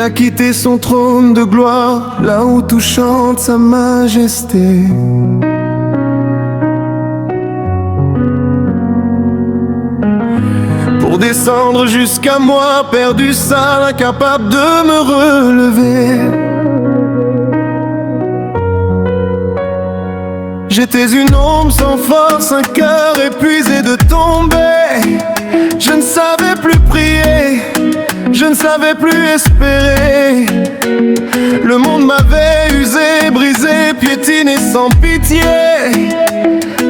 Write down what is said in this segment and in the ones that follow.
a quitté son trône de gloire, là où tout chante sa majesté. Pour descendre jusqu'à moi, perdu, sale, incapable de me relever. J'étais une ombre sans force, un cœur épuisé de tomber. Je ne savais plus prier, je ne savais plus espérer. Le monde m'avait usé, brisé, piétiné sans pitié.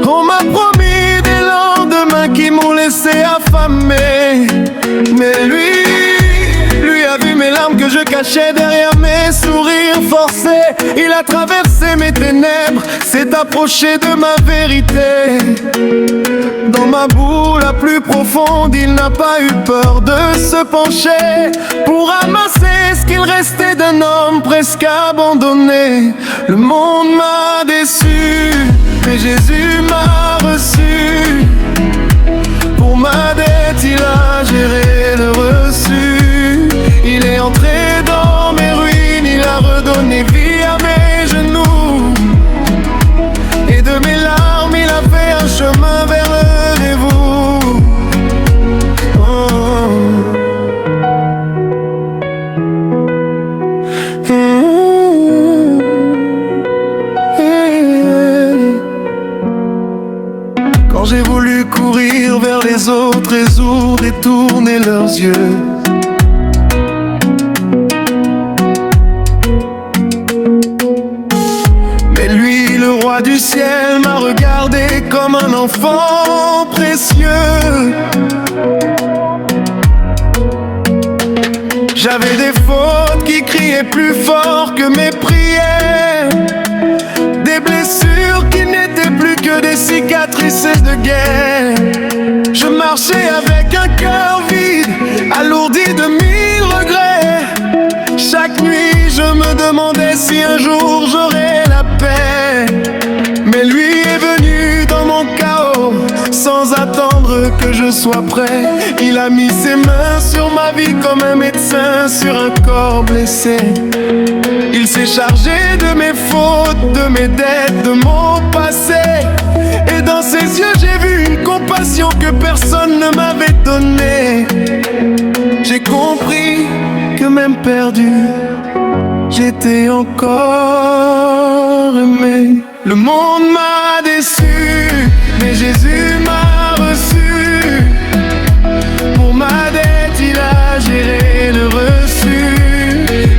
On m'a promis des lendemains qui m'ont laissé affamé. Mais lui a vu mes larmes que je cachais derrière mes sourires forcés. Il a traversé mes ténèbres, s'est approché de ma vérité. Dans ma boue la plus profonde, il n'a pas eu peur de se pencher pour ramasser ce qu'il restait d'un homme presque abandonné. Le monde m'a déçu, mais Jésus m'a reçu. Pour ma dette, il a géré le reçu. Il est entré dans mes ruines, il a redonné vie à mes genoux. Et de mes larmes, il a fait un chemin vers le dévouement. Quand j'ai voulu courir vers les autres, résoudre et tourner leurs yeux, mais lui, le roi du ciel, m'a regardé comme un enfant précieux. J'avais des fautes qui criaient plus fort que mes prières, des blessures qui n'étaient plus que des cicatrices de guerre. Je marchais avec un cœur vide, alourdi de 1000 regrets. Chaque nuit je me demandais si un jour j'aurais la paix. Mais lui est venu dans mon chaos, sans attendre que je sois prêt. Il a mis ses mains sur ma vie comme un médecin sur un corps blessé. Il s'est chargé de mes fautes, de mes dettes, de mon passé. Et dans ses yeux j'ai vu une compassion que personne ne m'avait donnée. J'ai compris que même perdu, j'étais encore aimé. Le monde m'a déçu, mais Jésus m'a reçu. Pour ma dette, il a géré le reçu.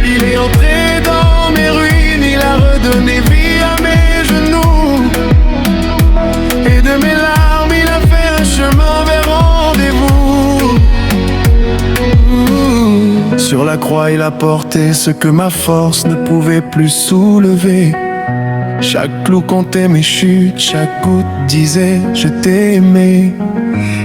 Il est entré dans mes ruines, il a redonné vie à mes genoux. Et de mes larmes, il a fait un chemin vers rendez-vous. Sur la croix, il a porté ce que ma force ne pouvait plus soulever. Chaque clou comptait mes chutes, chaque goutte disait je t'ai aimé.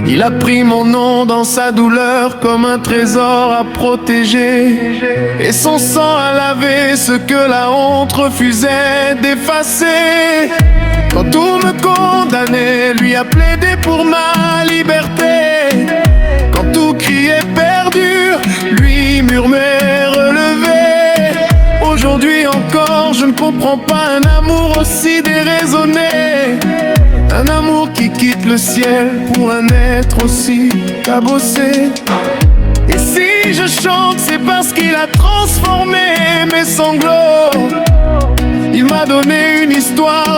Il a pris mon nom dans sa douleur comme un trésor à protéger. Et son sang a lavé ce que la honte refusait d'effacer. Quand tout me condamnait, lui a plaidé pour ma liberté. Quand tout criait perdu, lui murmurait relevé. Aujourd'hui encore, je ne comprends pas un amour aussi déraisonné. Un amour qui quitte le ciel pour un être aussi cabossé. Et si je chante, c'est parce qu'il a transformé mes sanglots. Il m'a donné une histoire